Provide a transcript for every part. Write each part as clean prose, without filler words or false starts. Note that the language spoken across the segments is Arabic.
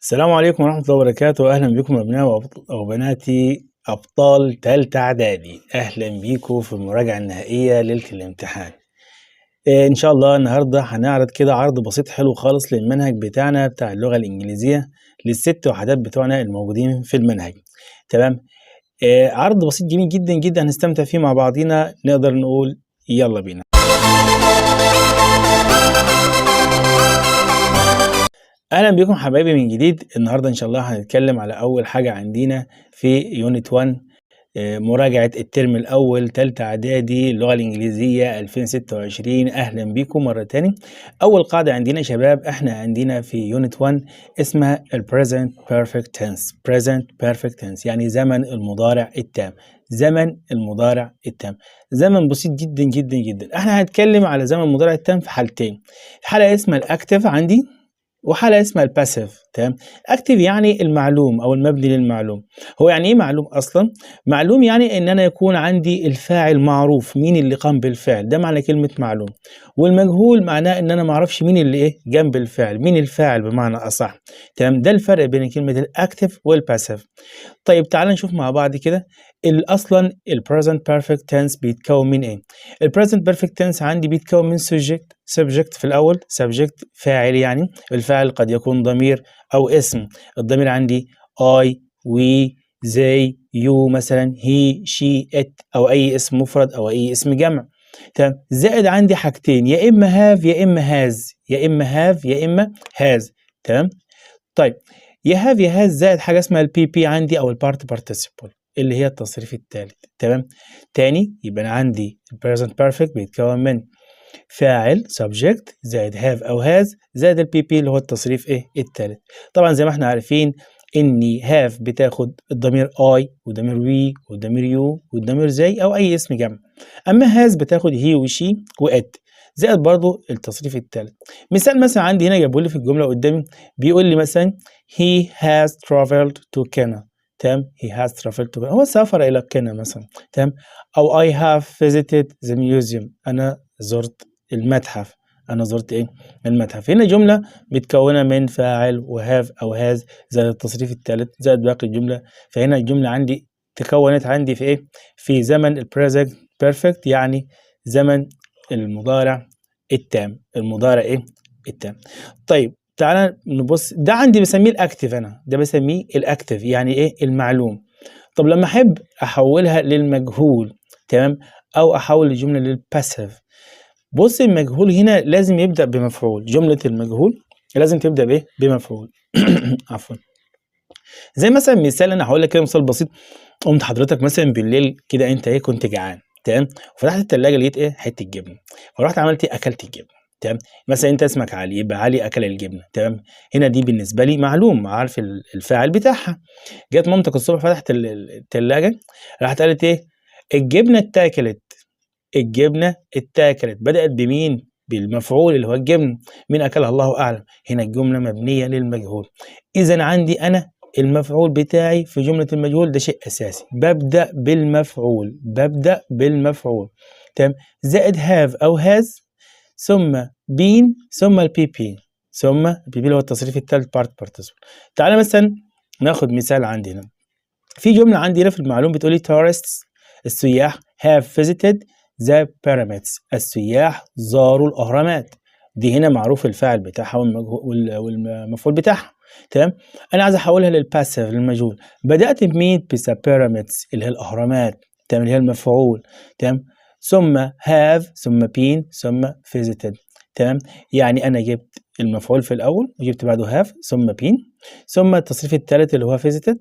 السلام عليكم ورحمة الله وبركاته. أهلا بكم أبناء وبناتي أبطال تالتة إعدادي. أهلا بيكم في المراجعة النهائية ليلة الامتحان. إن شاء الله النهاردة هنعرض كده عرض بسيط حلو خالص للمنهج بتاعنا بتاع اللغة الإنجليزية للست وحدات بتوعنا الموجودين في المنهج. تمام. عرض بسيط جميل جدا جدا هنستمتع فيه مع بعضينا. نقدر نقول يلا بينا. اهلا بكم حبايبي من جديد. النهارده ان شاء الله هنتكلم على اول حاجه عندنا في يونت 1، مراجعه الترم الاول تالتة اعدادي اللغه الانجليزيه 2026. اهلا بكم مره تاني. اول قاعده عندنا يا شباب، احنا عندنا في يونت 1 اسمها present perfect tense. present perfect tense يعني زمن المضارع التام. زمن المضارع التام زمن بسيط جدا جدا جدا. احنا هنتكلم على زمن المضارع التام في حالتين. حاله اسمها الاكتف عندي، وحالة اسمها الباسيف. تمام. اكتف يعني المعلوم او المبني للمعلوم. هو يعني ايه معلوم اصلا؟ معلوم يعني ان انا يكون عندي الفاعل معروف، مين اللي قام بالفعل، ده معنى كلمة معلوم. والمجهول معناه ان انا ما اعرفش مين اللي ايه جنب الفعل، مين الفاعل بمعنى اصح. تمام. ده الفرق بين كلمة الاكتف والباسيف. طيب تعال نشوف مع بعض كده. اصلا present perfect tense بيتكون من ايه؟ present perfect tense عندي بيتكون من subject في الاول. subject فاعل، يعني الفاعل قد يكون ضمير او اسم. الضمير عندي I we they you مثلا he she it او اي اسم مفرد او اي اسم جمع. تمام. زائد عندي حاجتين، يا اما have يا اما has، يا اما have يا اما has. تمام. طيب يا هاف يا هاز زائد حاجه اسمها البي بي عندي او البارت بارتيسيبل اللي هي التصريف الثالث. تمام. تاني يبقى انا عندي البريزنت بيرفكت بيتكون من فاعل subject زائد هاف او هاز زائد البي بي اللي هو التصريف ايه الثالث. طبعا زي ما احنا عارفين اني هاف بتاخد الضمير اي والضمير وي والضمير يو والضمير زي او اي اسم جمع. اما هاز بتاخد هي وشي وات زائد برضو التصريف الثالث. مثال مثلا عندي هنا جابوا لي في الجمله قدامي، بيقول لي مثلا he has traveled to Kenya. تمام. he has traveled to Kenya هو سافر الى كينيا مثلا. تمام. او I have visited the museum انا زرت المتحف. انا زرت ايه المتحف. هنا جمله متكونه من فاعل وهاف او هاز زائد التصريف الثالث زائد باقي الجمله. فهنا الجمله عندي تكونت عندي في ايه؟ في زمن البريزنت بيرفكت، يعني زمن المضارع التام. المضارع ايه التام. طيب تعالى نبص، ده عندي بسميه الاكتف، انا ده بسميه الاكتف يعني ايه المعلوم. طب لما احب احولها للمجهول، تمام، او احول الجمله للباسيف، بص المجهول هنا لازم يبدا بمفعول. جمله المجهول لازم تبدا بايه؟ بمفعول. عفوا. زي مثلا مثال، انا هقول لك كده مثال بسيط. قمت حضرتك مثلا بالليل كده، انت ايه كنت جعان، تمام، وفتحت الثلاجه لقيت ايه حته جبنه، فرحت عملت ايه اكلت الجبنه. تمام. مثلا انت اسمك علي، يبقى علي اكل الجبنه. تمام. هنا دي بالنسبه لي معلوم، عارف الفاعل بتاعها. جت مامتك الصبح فتحت الثلاجه، راحت قالت ايه؟ الجبنه اتاكلت. الجبنه اتاكلت بدات بمين؟ بالمفعول اللي هو الجبن. مين اكلها؟ الله اعلم. هنا الجمله مبنيه للمجهول. اذا عندي انا المفعول بتاعي في جمله المجهول ده شيء اساسي، ببدا بالمفعول. ببدا بالمفعول. تمام. زائد هاف او هاز ثم بين ثم البي بي. ثم البي بي اللي هو التصريف الثالث بارت بارتيسيبل. تعالى مثلا ناخد مثال عندنا. في جمله عندي هنا في المعلوم بتقول لي tourists السياح have visited the pyramids السياح زاروا الاهرامات. دي هنا معروف الفاعل بتاعها والمفعول بتاعها. تمام. انا عايز احولها للباسيف للمجهول. بدات بمين؟ the pyramids اللي هي الاهرامات. تمام. اللي هي المفعول. تمام. ثم have ثم been ثم visited. تمام. يعني انا جبت المفعول في الاول وجبت بعده have ثم been ثم التصريف الثالث اللي هو visited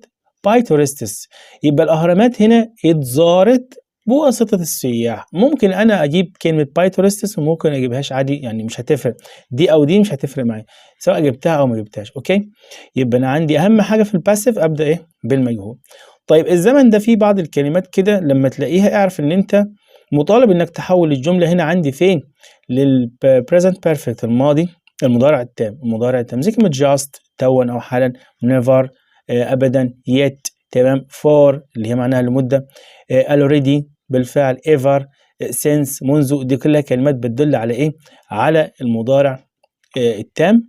by tourists. يبقى الأهرامات هنا اتزارت بواسطة السياح. ممكن أنا أجيب كلمة by tourists وممكن أجيبهاش عادي، يعني مش هتفرق، دي أو دي مش هتفرق معايا سواء جبتها أو ما جبتهاش. أوكي. يبقى أنا عندي أهم حاجة في الباسيف أبدأ إيه؟ بالمجهول. طيب الزمن ده فيه بعض الكلمات كده لما تلاقيها اعرف إن أنت مطالب إنك تحول الجملة هنا عندي فين؟ للpresent perfect الماضي المضارع التام. المضارع التام زي كلمة just توا أو حالا، never ابدا، yet. تمام. for اللي هي معناها لمده، already بالفعل، ever، since منذ. دي كلها كلمات بتدل على ايه؟ على المضارع التام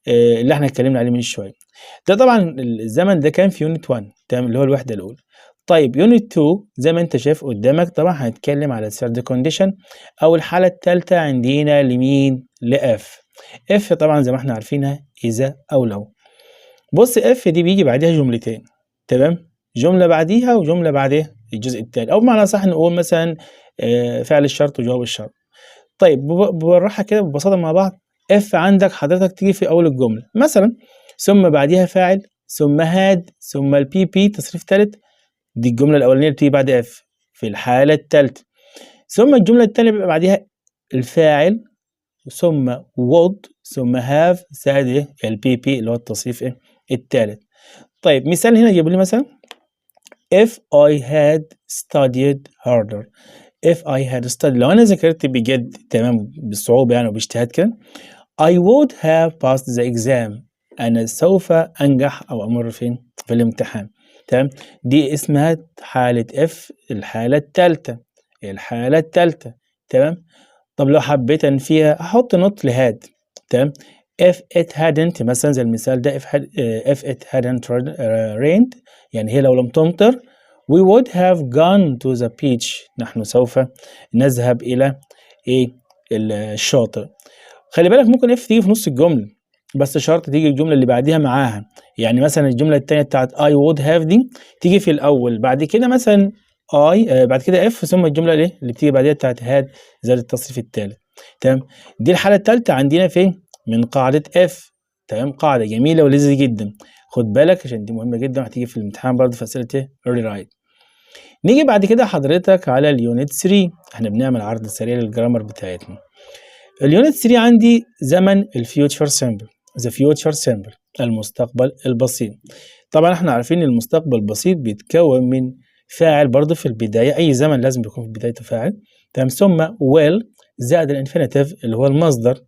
اللي إحنا اتكلمنا عليه من شوية. ده طبعًا الزمن ده كان في Unit 1 تمام، اللي هو الوحدة الأولى. طيب Unit 2 زي ما أنت شايف قدامك طبعًا هنتكلم على الthird condition أو الحالة التالتة عندنا لمين؟ لF. F طبعًا زي ما إحنا عارفينها إذا أو لو. بُص F دي بييجي بعديها جملتين تمام، جملة بعديها وجملة بعد الجزء التاني، أو بمعنى أصح نقول مثلًا فعل الشرط وجواب الشرط. طيب بالراحة كده ببساطة مع بعض، F عندك حضرتك تيجي في أول الجملة، مثلًا ثم بعديها فاعل، ثم had، ثم الPP تصريف تالت، دي الجملة الأولانية اللي بتيجي بعد F في الحالة التالتة، ثم الجملة التانية بيبقى بعديها الفاعل، ثم would، ثم have زائد الPP اللي هو التصريف التالت. طيب مثال هنا جايب لي مثلًا if I had studied harder. if I had studied لو أنا ذاكرت بجد تمام بصعوبة يعني وباجتهاد كده I would have passed the exam. أنا سوف أنجح أو أمر فين؟ في الامتحان. تمام؟ دي اسمها حالة F الحالة التالتة. الحالة التالتة. تمام؟ طب لو حبيت أنفيها أحط not لهاد. تمام؟ if it hadn't مثلا زي المثال ده if it hadn't rained يعني هي لو لم تمطر we would have gone to the beach. نحن سوف نذهب إلى إيه؟ الشاطئ. خلي بالك ممكن if تيجي في نص الجملة بس شرط تيجي الجملة اللي بعديها معاها. يعني مثلا الجملة التانية بتاعت I would have دي تيجي في الأول، بعد كده مثلا بعد كده if ثم الجملة اللي بتيجي بعديها بتاعت had زائد التصريف التالت. تمام، دي الحالة التالتة عندنا فين؟ من قاعدة if. تمام، قاعدة جميلة ولذيذة جدا، خد بالك عشان دي مهمة جدا وهتيجي في الامتحان برضه في أسئلة rewrite. نيجي بعد كده حضرتك على اليونت 3. احنا بنعمل عرض سريع للجرامر بتاعتنا. اليونت 3 عندي زمن الفيوتشر سيمبل، ذا فيوتشر سيمبل المستقبل البسيط. طبعا احنا عارفين ان المستقبل البسيط بيتكون من فاعل برضه في البداية، أي زمن لازم بيكون في بدايته فاعل. تمام، ثم will زائد الانفينيتيف اللي هو المصدر،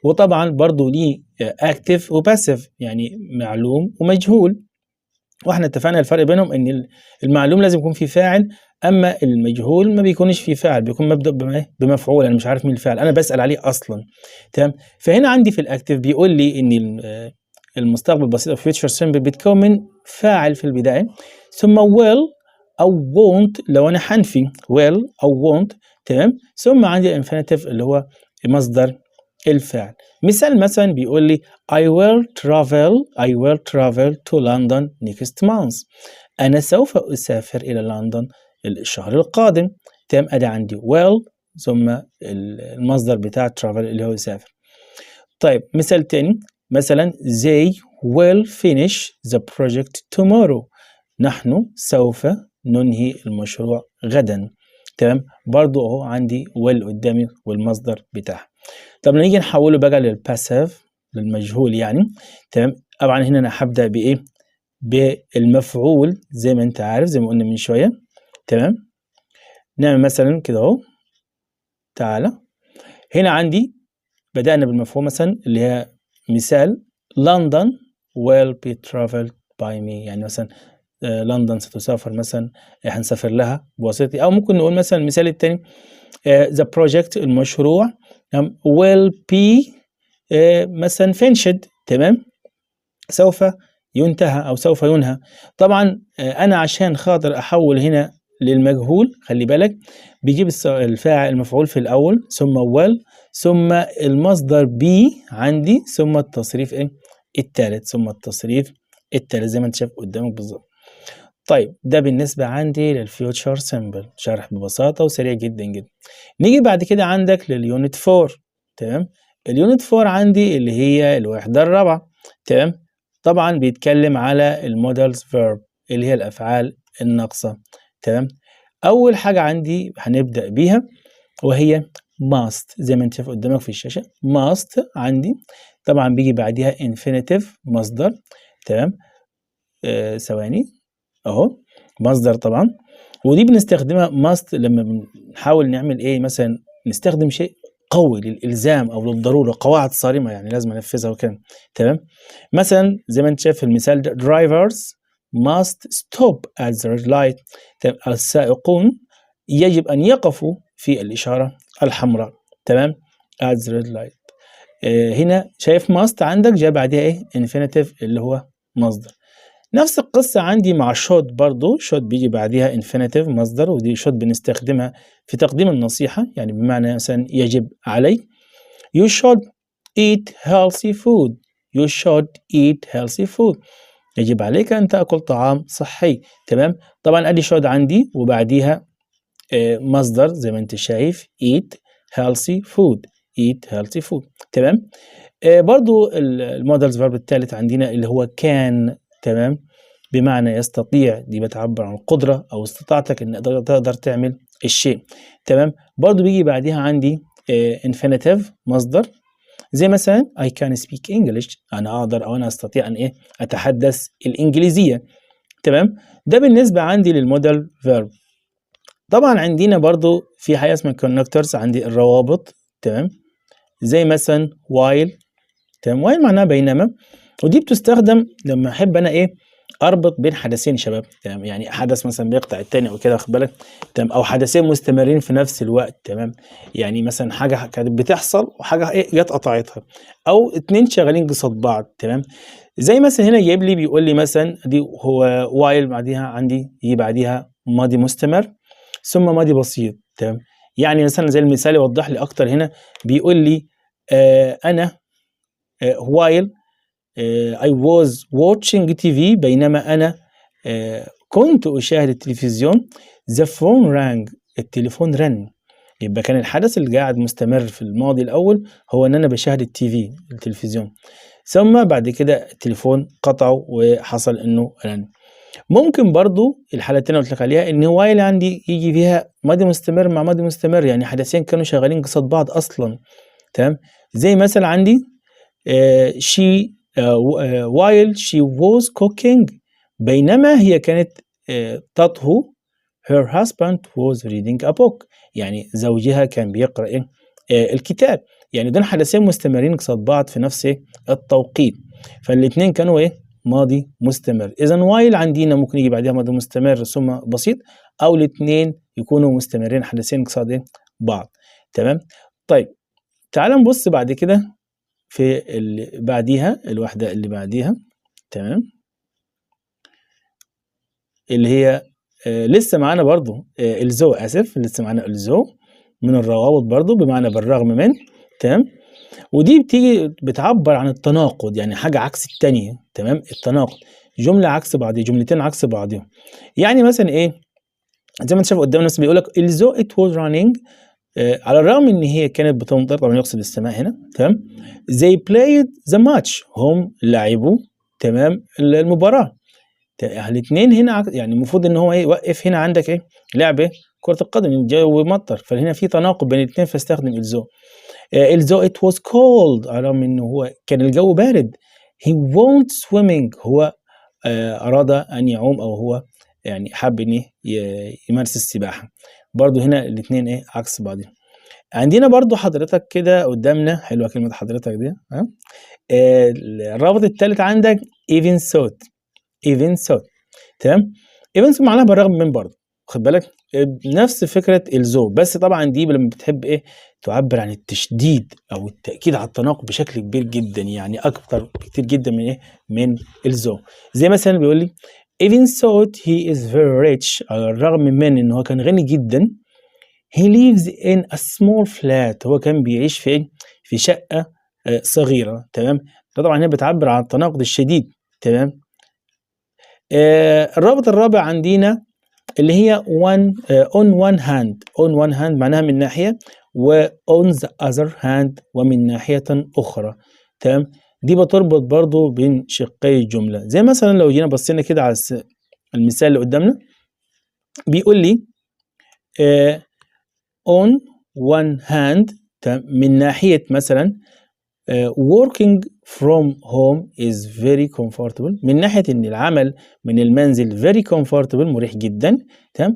وطبعا برضه ليه اكتف وباسيف يعني معلوم ومجهول. واحنا اتفقنا الفرق بينهم ان المعلوم لازم يكون فيه فاعل، اما المجهول ما بيكونش فيه فاعل، بيكون مبدأ بمفعول، انا مش عارف مين الفاعل، انا بسأل عليه اصلا. تمام، فهنا عندي في الاكتف بيقول لي ان المستقبل البسيط او future simple بيتكون من فاعل في البداية، ثم will او won't لو انا حنفي will او won't. تمام، ثم عندي الانفينيتيف اللي هو مصدر الفعل. مثال مثلا بيقول لي I will travel to London next month. أنا سوف أسافر إلى لندن الشهر القادم. تمام، أدي عندي will ثم المصدر بتاع travel اللي هو يسافر. طيب مثال تاني مثلا they will finish the project tomorrow. نحن سوف ننهي المشروع غدا. تمام، برضو أهو عندي will قدامي والمصدر بتاعها. طب نيجي نحوله بقى للباسيف للمجهول يعني. تمام، طبعا هنا انا هبدا بايه؟ بالمفعول زي ما انت عارف زي ما قلنا من شويه. تمام، نعمل مثلا كده اهو، تعالى هنا عندي بدانا بالمفعول مثلا اللي هي مثال London will be traveled by me. يعني مثلا لندن ستسافر مثلا هنسافر لها بواسطتي، او ممكن نقول مثلا المثال الثاني the project المشروع will be مثلا finished. تمام، سوف ينتهى أو سوف ينهى. طبعا أنا عشان خاطر أحول هنا للمجهول خلي بالك بيجيب الفاعل المفعول في الأول ثم will ثم المصدر be عندي ثم التصريف التالت ثم التصريف التالت زي ما انت شايف قدامك بالظبط. طيب ده بالنسبة عندي للفيوتشر سيمبل، شرح ببساطة وسريع جدا جدا. نيجي بعد كده عندك لليونت 4. تمام، اليونت 4 عندي اللي هي الوحدة الرابعة. تمام، طبعا بيتكلم على المودلز فيرب اللي هي الأفعال الناقصة. تمام، أول حاجة عندي هنبدأ بيها وهي must زي ما انت شايف قدامك في الشاشة. must عندي طبعا بيجي بعدها infinitive مصدر. تمام، ثواني اهو مصدر طبعا، ودي بنستخدمها must لما بنحاول نعمل ايه، مثلا نستخدم شيء قوي للالزام او للضروره، قواعد صارمه يعني لازم انفذها وكده. تمام، مثلا زي ما انت شايف في المثال ده drivers must stop at the red light. السائقون يجب ان يقفوا في الاشاره الحمراء. تمام، at the red light. هنا شايف must عندك جاء بعدها إيه infinitive اللي هو مصدر. نفس القصة عندي مع should برضو، should بيجي بعدها infinitive مصدر، ودي should بنستخدمها في تقديم النصيحة، يعني بمعنى مثلا يجب علي. You should eat healthy food. You should eat healthy food. يجب عليك أن تأكل طعام صحي. تمام. طبعا أدي should عندي وبعديها مصدر زي ما أنت شايف eat healthy food. eat healthy food. تمام. برضو المودلز فيرب الثالث عندنا اللي هو كان. تمام. بمعنى يستطيع، دي بتعبر عن القدرة أو استطاعتك إن تقدر تعمل الشيء. تمام. برضو بيجي بعدها عندي infinitive مصدر، زي مثلا I can speak English. أنا أقدر أو أنا أستطيع أن إيه أتحدث الإنجليزية. تمام. ده بالنسبة عندي للمودل فيرب. طبعا عندنا برضو في حاجة اسمها connectors، عندي الروابط. تمام. زي مثلا while. تمام. while معناها بينما، ودي بتستخدم لما أحب أنا إيه اربط بين حدثين شباب. تمام. يعني حدث مثلا بيقطع التاني او كده، واخد بالك. تمام. او حدثين مستمرين في نفس الوقت. تمام. يعني مثلا حاجه كانت بتحصل وحاجه ايه جت قطعتها، او اتنين شغالين قصاد بعض. تمام. زي مثلا هنا جايب لي بيقول لي مثلا دي هو وايل بعديها عندي يجي بعديها ماضي مستمر ثم ماضي بسيط. تمام. يعني مثلا زي المثال يوضح لي اكتر، هنا بيقول لي انا وايل I was watching TV، بينما أنا كنت أشاهد التلفزيون. The phone rang. التليفون رن. يبقى كان الحدث اللي قاعد مستمر في الماضي الأول هو إن أنا بشاهد التلفزيون، ثم بعد كده التليفون قطع وحصل إنه رن. ممكن برضو الحالة التانية قلت لك عليها إن وايل عندي يجي فيها ماضي مستمر مع ماضي مستمر، يعني حدثين كانوا شغالين قصاد بعض أصلا. تمام. زي مثلا عندي she while she was cooking، بينما هي كانت تطهو her husband was reading a book، يعني زوجها كان بيقرأ إيه الكتاب. يعني دول حدثين مستمرين قصاد بعض في نفس التوقيت، فالاتنين كانوا إيه ماضي مستمر. إذا while عندنا ممكن يجي بعدها ماضي مستمر ثم بسيط، أو الاتنين يكونوا مستمرين حدثين قصاد إيه بعض. تمام. طيب تعال نبص بعد كده في اللي بعديها، الوحدة اللي بعديها. تمام. اللي هي لسه معانا برضو الزو، آسف لسه معانا الزو من الروابط برضو بمعنى بالرغم من. تمام. ودي بتيجي بتعبر عن التناقض، يعني حاجة عكس التانية. تمام. التناقض جملة عكس بعضها، جملتين عكس بعضهم. يعني مثلا إيه زي ما انت شايف قدامنا بيقول لك الزو it was running، على الرغم ان هي كانت بتمطر، طبعا يقصد السماء هنا. تمام. they played the match، هم لعبوا تمام المباراة. الاثنين هنا يعني المفروض ان هو ايه يوقف هنا عندك ايه لعبة كرة القدم، الجو مطر، فهنا في تناقض بين الاثنين فاستخدم الزو. الزو it was cold، على الرغم انه هو كان الجو بارد. he won't swimming، هو اراد ان يعوم، او هو يعني حب ان يمارس السباحة. برضو هنا الاثنين ايه عكس بعضهم. عندنا برضو حضرتك كده قدامنا، حلوة كلمة حضرتك دي. الرابط الثالث عندك even thought. even thought. تمام. even thought معناها بالرغم من، برضو خد بالك نفس فكرة الزو، بس طبعا دي لما بتحب ايه تعبر عن التشديد او التأكيد على التناقض بشكل كبير جدا، يعني اكتر بكتير جدا من ايه من الزو. زي مثلا بيقول لي even thought he is very rich، على الرغم من ان هو كان غني جدا. he lives in a small flat، هو كان بيعيش في شقة صغيرة. تمام. ده طبعا هنا بتعبر عن التناقض الشديد. تمام. الرابط الرابع عندنا اللي هي on one hand معناها من ناحية، و on the other hand ومن ناحية أخرى. تمام. دي بتربط برضو بين شقي الجملة. زي مثلا لو جينا بصينا كده على المثال اللي قدامنا، بيقول لي on one hand من ناحية مثلا working from home is very comfortable، من ناحية ان العمل من المنزل very comfortable مريح جدا. تمام.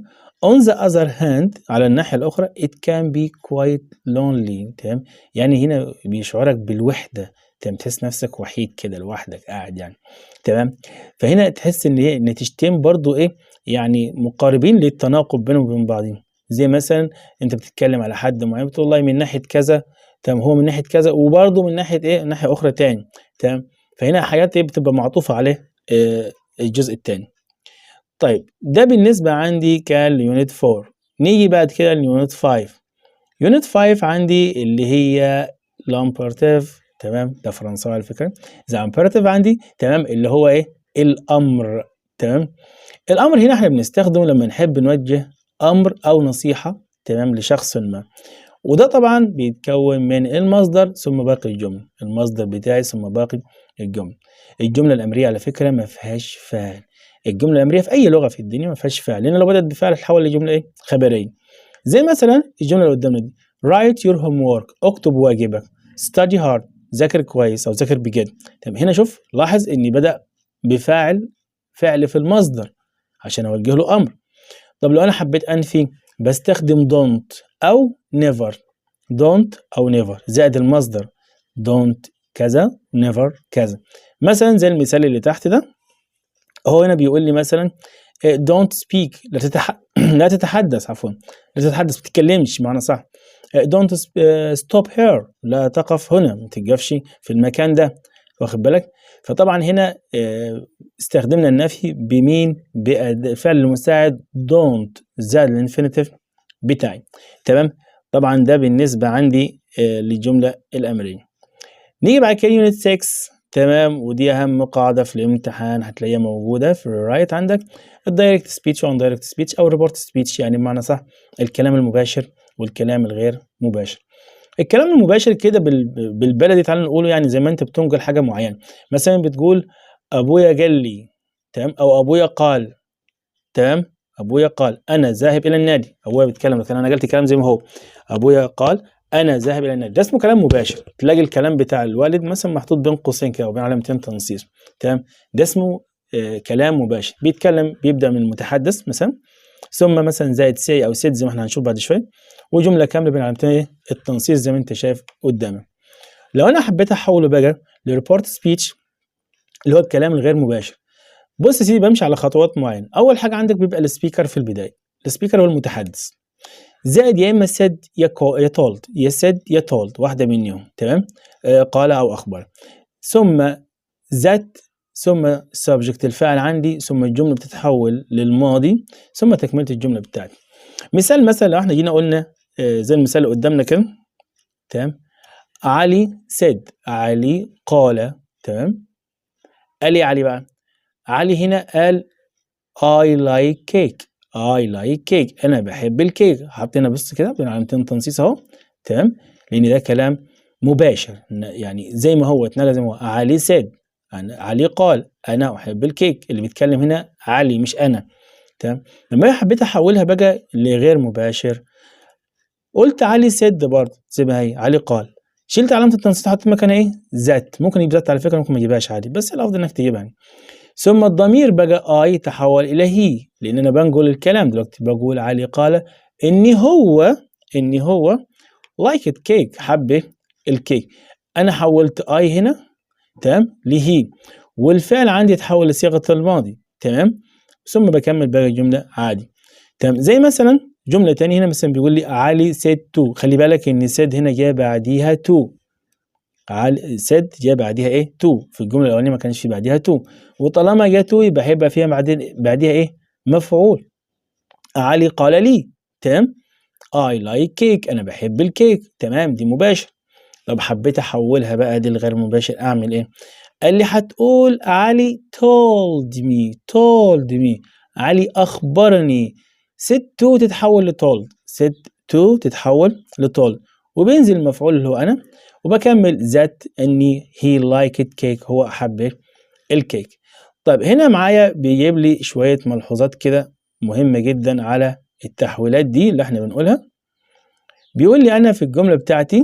on the other hand على الناحية الأخرى it can be quite lonely. تمام. يعني هنا بيشعرك بالوحدة. تمام. تحس نفسك وحيد كده لوحدك قاعد يعني. تمام. فهنا تحس ان ايه النتيجتين برضو ايه يعني مقاربين للتناقض بينهم وبين بعضهم. زي مثلا انت بتتكلم على حد معين بتقول والله من ناحية كذا تمام، هو من ناحية كذا وبرضه من ناحية إيه، من ناحية أخرى تاني، تمام، فهنا حاجات إيه بتبقى معطوفة عليه الجزء التاني. طيب ده بالنسبة عندي كان لunit 4. نيجي بعد كده لunit 5. unit 5 عندي اللي هي الimperative، تمام، ده فرنساوي على فكرة. the imperative عندي تمام اللي هو إيه، الأمر، تمام. الأمر هنا إحنا بنستخدمه لما نحب نوجه أمر أو نصيحة تمام لشخص ما، وده طبعا بيتكون من المصدر ثم باقي الجملة، المصدر بتاعي ثم باقي الجملة. الجملة الأمرية على فكرة ما فيهاش فاعل، الجملة الأمرية في أي لغة في الدنيا ما فيهاش فاعل، لأن لو بدأت بفعل تتحول لجملة إيه، خبرية. زي مثلا الجملة اللي قدامنا دي write your homework، اكتب واجبك، study hard، ذاكر كويس أو ذاكر بجد. طب هنا شوف لاحظ إني بدأ بفاعل، فعل في المصدر عشان أوجه له أمر. طب لو أنا حبيت أنفي بستخدم don't أو never، don't أو never زائد المصدر don't كذا never كذا. مثلا زي المثال اللي تحت ده، هو هنا بيقول لي مثلا don't speak، لا تتحدث، عفوا لا تتحدث، ما تتكلمش معنى صح. don't stop here، لا تقف هنا، ما تقفش في المكان ده، واخد بالك. فطبعا هنا استخدمنا النفي بمين، بالفعل المساعد don't زائد الانفينيتيف بتاعي، تمام. طبعا ده بالنسبة عندي للجملة الأمرية. نيجي بعد كده يونت 6، تمام، ودي أهم قاعدة في الامتحان هتلاقيها موجودة في الرايت عندك، الدايركت سبيتش وان دايركت سبيتش أو ريبورت سبيتش، يعني بمعنى صح الكلام المباشر والكلام الغير مباشر. الكلام المباشر كده بالبلدي تعال نقوله، يعني زي ما أنت بتنقل حاجة معينة، مثلا بتقول أبويا قال لي، تمام، أو أبويا قال، تمام، أبويا قال أنا ذاهب إلى النادي، أبويا بيتكلم لكن أنا قلت كلام زي ما هو، أبويا قال أنا ذاهب إلى النادي، ده اسمه كلام مباشر. تلاقي الكلام بتاع الوالد مثلا محطوط بين قوسين كده وبين علامتين تنصيص، تمام، ده اسمه كلام مباشر. بيتكلم بيبدأ من المتحدث مثلا ثم مثلا زائد سي أو سيد زي ما احنا هنشوف بعد شوية، وجملة كاملة بين علامتين التنصيص زي ما أنت شايف قدامك. لو أنا حبيت أحوله بقى لريبورت سبيتش اللي هو الكلام الغير مباشر، بص يا سيدي بمشي على خطوات معينة. أول حاجة عندك بيبقى السبيكر في البداية، السبيكر هو المتحدث، زائد يا إما said يا told، يا said يا told واحدة منهم، تمام، قال أو أخبر، ثم ذات، ثم subject الفاعل عندي، ثم الجملة بتتحول للماضي، ثم تكملة الجملة بتاعتي. مثال لو احنا جينا قلنا زي المثال اللي قدامنا كده، تمام، علي said، علي قال، تمام. قال ايه علي بقى؟ علي هنا قال I like cake، I like cake، أنا بحب الكيك، حطينا بص كده بين علامتين تنصيص أهو، تمام، لأن ده كلام مباشر، يعني زي ما هو اتنقل زي ما هو. علي said، علي قال أنا أحب الكيك، اللي بيتكلم هنا علي مش أنا، تمام. لما حبيت أحولها بقى لغير مباشر، قلت علي said برضه زي ما هي، علي قال، شلت علامة التنصيص حطيت مكانها إيه؟ ذات، ممكن يجيب ذات على فكرة، ممكن ما يجيبهاش عادي، بس الأفضل إنك تجيبها يعني. ثم الضمير بقى اي تحول الى هي، لان انا بنقول الكلام دلوقتي، بقول علي قال اني هو لايك كيك، حب الكيك، انا حولت اي هنا، تمام، لهي، والفعل عندي يتحول لصيغه الماضي، تمام، ثم بكمل باقي الجمله عادي، تمام. زي مثلا جمله ثانيه هنا مثلا بيقول لي علي said to، خلي بالك ان said هنا جاء بعديها to، said جاء بعديها ايه to، في الجمله الاولانيه ما كانش في بعديها to، وطالما جاء to يبقى هيبقى فيها بعديها ايه، مفعول. علي قال لي، تمام، I like cake، انا بحب الكيك، تمام، دي مباشر. طب حبيت احولها بقى دي الغير مباشر، اعمل ايه؟ قال لي هتقول علي told me، علي اخبرني، said to تتحول ل told، وبينزل المفعول اللي هو انا، وبكمل ذات اني he liked cake، هو احب الكيك. طيب هنا معايا بيجيب لي شوية ملحوظات كده مهمة جدا على التحويلات دي اللي احنا بنقولها. بيقول لي انا في الجملة بتاعتي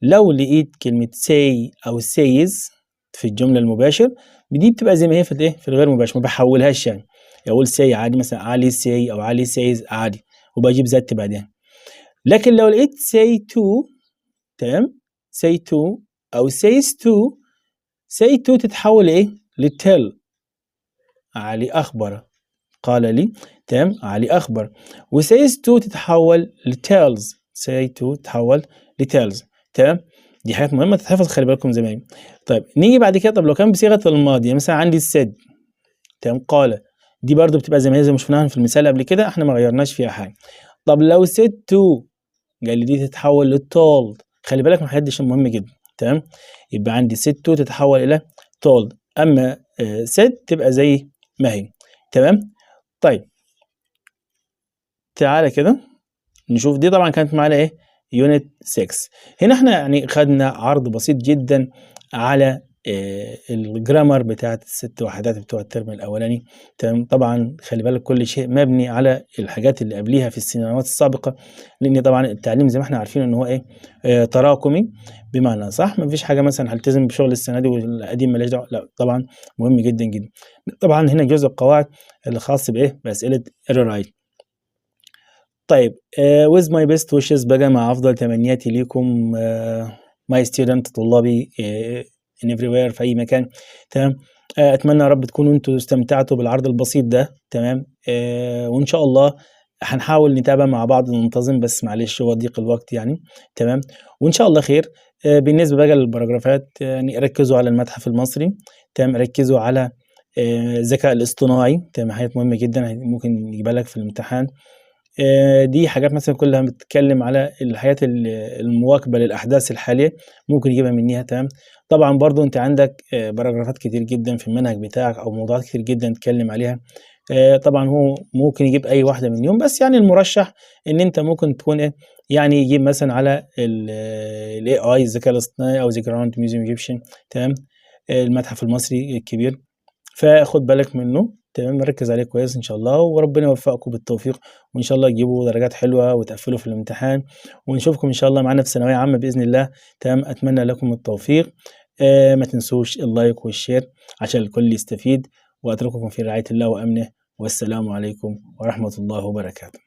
لو لقيت كلمة say أو says في الجملة المباشر، دي بتبقى زي ما هي في الايه، في الغير مباشر، ما بحولهاش يعني، أقول say عادي مثلا علي say أو علي says عادي، وبجيب ذات بعدين. لكن لو لقيت say to، تمام، say to أو says to، say to تتحول إيه؟ لtell، علي أخبر، قال لي، تمام، علي أخبر، و says to تتحول لtells، say to تتحول لtells. تمام؟ دي حاجات مهمة تتحفظ، خلي بالكم زمايلي. طيب نيجي بعد كده، طب لو كان بصيغة الماضي مثلًا عندي said، تمام، قال، دي برضه بتبقى زي ما هي، زي ما شفناها في المثال قبل كده، إحنا ما غيرناش فيها حاجة. طب لو said to، قال لي دي تتحول لtold، خلي بالك من الحاجات دي عشان مهم جدًا. تمام؟ يبقى عندي said to تتحول إلى told، أما said تبقى زي ما هي. تمام؟ طيب تعالَ كده نشوف، دي طبعًا كانت معانا إيه unit 6. هنا إحنا يعني خدنا عرض بسيط جدًا على الgrammar بتاعة ال6 وحدات بتوع الترم الأولاني. تمام؟ طبعًا خلي بالك كل شيء مبني على الحاجات اللي قبليها في السنوات السابقة، لإن طبعًا التعليم زي ما إحنا عارفين إن هو إيه تراكمي، بمعنى أصح ما فيش حاجة مثلًا هالتزم بشغل السنة دي والقديم ما لياش دعوة، لأ طبعًا مهم جدًا، جدًا. طبعًا هنا جزء القواعد اللي خاص بإيه بأسئلة الrewrite. طيب with my best wishes بقى، مع أفضل تمنياتي ليكم my student طلابي in everywhere في أي مكان. تمام؟ أتمنى يا رب تكونوا أنتم استمتعتوا بالعرض البسيط ده. تمام؟ وإن شاء الله هنحاول نتابع مع بعض وننتظم، بس معلش هو ضيق الوقت يعني. تمام؟ وإن شاء الله خير. بالنسبة بقى للباراجرافات، يعني ركّزوا على المتحف المصري. تمام؟ ركّزوا على الذكاء الاصطناعي. تمام؟ حاجات مهمة جدًا ممكن يجيبها لك في الامتحان. دي حاجات مثلًا كلها بتتكلم على الحاجات المواكبة للأحداث الحالية، ممكن يجيبها منيها. تمام؟ طبعًا برضه أنت عندك باراجرافات كتير جدًا في المنهج بتاعك، أو موضوعات كتير جدًا اتكلم عليها. طبعًا هو ممكن يجيب أي واحدة منهم، بس يعني المرشح إن أنت ممكن تكون إيه، يعني يجيب مثلًا على الAI الذكاء الاصطناعي، أو the Grand Museum Egyptian. تمام؟ المتحف المصري الكبير، فخُد بالك منّه. تمام؟ ركّز عليه كويس إن شاء الله، وربنا يوفقكم بالتوفيق، وإن شاء الله تجيبوا درجات حلوة وتقفّلوا في الامتحان، ونشوفكم إن شاء الله معانا في ثانوية عامة بإذن الله. تمام؟ أتمنى لكم التوفيق. ما تنسوش اللايك والshare عشان الكل يستفيد، وأترككم في رعاية الله وأمنه، والسلام عليكم ورحمة الله وبركاته.